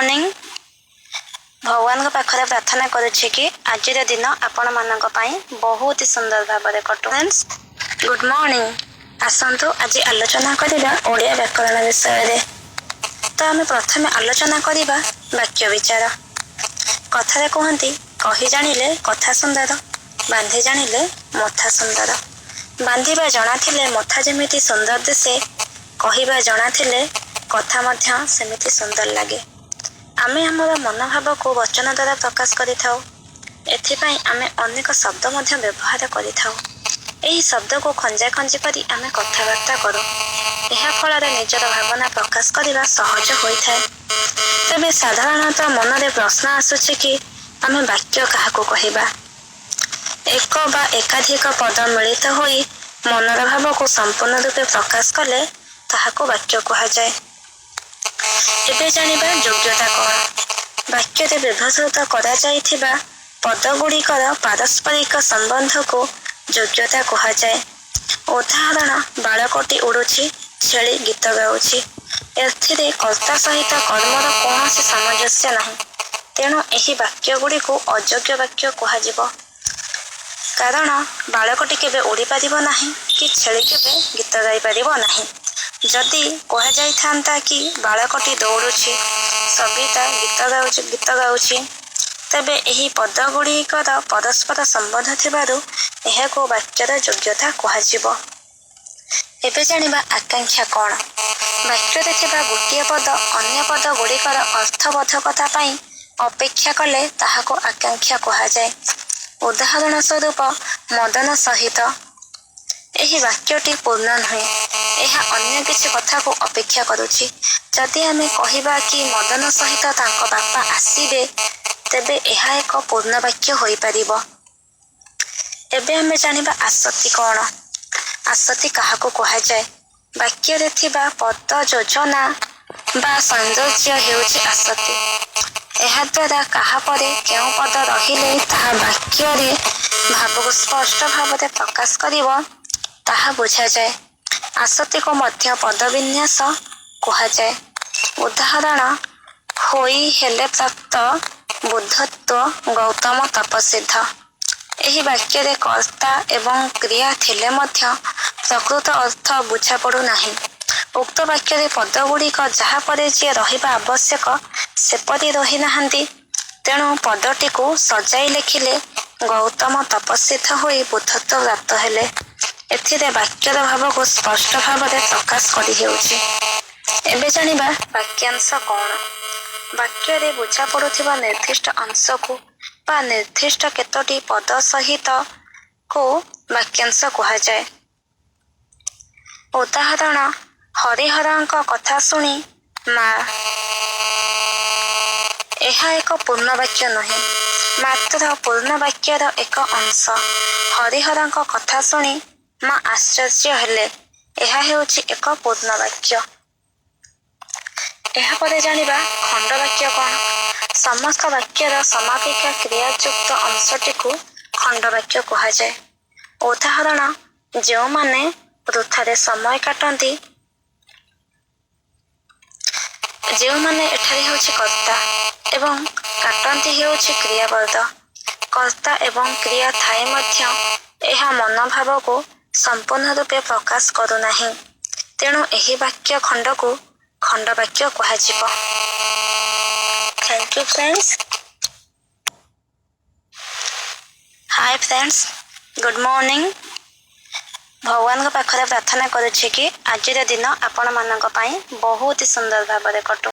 Morning भगवान को पाखरे प्रार्थना करुच्छे कि आज दिन आपण मानक पई बहुत ही सुंदर भाव में कटू। Friends good morning. आसतु आज आलोचना करिबा ओडिया व्याकरण विषय रे। तो आम प्रथमे आलोचना करिबा वाक्य विचार। कथारे कहती कही जानिले कथा सुंदर, बांधि जानिले मथा सुंदर। बांधिबा जणा थिले मथा जेमिति सुंदर दिसे, कहिबा जणा थिले कथा मध्य सेमिति सुंदर लागे। आमे हमर मनोभाव को वचन द्वारा प्रकाश करिथाउ। एथिपाई आमे अनेक शब्द मध्य व्यवहार करिथाउ। एही शब्द को खंजा खंजी करी आमे कथाबार्ता करू। एहा फଳରେ निजर भावना प्रकाश करिबा सहज होइथाय। तबे साधारणतः मनरे प्रश्न आसुछि कि आमे वाक्य काहाको कहिबा। एक बा एकाधिक पद मिलित होई मनर भाव को संपूर्ण रूपे प्रकाश कले ताहाको वाक्य कहा जाए। एबे जानिबा योग्यता कौन। वाक्य रे व्यवहृत करा जाइथिबा पद गुड़िकर पारस्परिक संबंध को योग्यता कहा जाए। उदाहरण बालकटी उड़ुछि, छेली गीत गाउछि। एथिरे कर्ता सहित कर्मर कौनसी सामंजस्य नहीं, तेणु एही वाक्य गुड़ी को अयोग्य वाक्य कहा जिवो। कारण बालकटी केबे उड़ी पारिबो नाही कि छेली केबे गीत गाई पारिबो नाही। जदि कह जाइथांता कि बालकटी दौड़ुछि, सविता गीत गाउछि, तबे एही पद गुड़िकर परस्पर संबंध थिबारु एहाको वाक्यर योग्यता कहाजिवो। एबे जानिबा आकांक्षा कौन। वाक्य रे थिबा गोटिए पद अन्य पद गुड़िकर अर्थबोधकता पई अपेक्षा कले ताहाको आकांक्षा कहा जाए। उदाहरण स्वरूप मदन सहित। एही वाक्यटी पूर्ण नुहे, एहा अन्य किछि कथा को अपेक्षा करुछि। जदि आमे कहिबा कि मदन सहित तांको बापा आसीबे, तेबे एहा एक पूर्ण वाक्य होई परिबो। एबे आमे जानिबा आसक्ति कौन। आसक्ति काहाको कहा जाए। वाक्य रे थिबा पद योजना बा सौंदर्य हेउछि आसक्ति। एहा द्वारा काहा परे केउ पद रहिले ताहा वाक्य रे भाव को स्पष्ट भाव में प्रकाश करिवो ताहा बुझा जाए। आसक्ति को मध्य पद विन्यास कहा जाए। उदाहरण होई हेले प्राप्त बुद्धत्व गौतम तपसिद्ध। एही वाक्य रे कर्ता एवं क्रिया थिले मध्य प्रकृत अर्थ बुझा पड़ू नाही। उक्त वाक्य रे पद गुड़िक जहा परे जे रहिबा आवश्यक सेपरि रहि नाहंती, तेणु पदटी को सजाई लेखिले गौतम तपस्सिद्ध होई बुद्धत्व प्राप्त हेले। एथिरे वाक्यर भाव को स्पष्ट भाव में प्रकाश करि हेउछि। एबे जानिबा वाक्यांश कौन। वाक्य रे बुझा पड़ुथिबा निर्दिष्ट अंश को बा निर्दिष्ट केतोटी पद सहित को वाक्यांश कहा जाए। उदाहरण हरिहरଙ୍କ कथा शुणी माँ। एहा एक पूर्ण वाक्य नहे, मात्र पूर्ण वाक्यर एक अंश। हरिहरଙ୍କ कथा शुणी माँ आश्चर्य हेले, एहा हेउछि एक पूर्ण वाक्य। एहा परे जानिबा खंड वाक्य कौन। समस्त वाक्यर समापिका क्रियायुक्त अंशटी को खंड वाक्य कहा जाए। उदाहरण जो माने वृथारे समय काटंती, जो माने एठारे हेउछि कर्ता एवं काटंती हेउछि क्रियापद। कर्ता एवं क्रिया थाई मध्य एहा मनोभाव को संपूर्ण रूपे प्रकाश करू नाही, तेणु एही वाक्य खंड को खंड वाक्य कहा जिवो। Thank you friends. Hi friends, good morning. भगवान को पाखरे प्रार्थना करुच्छे कि आज दिन आपण मानक पई बहुत ही सुंदर भाव में कटू।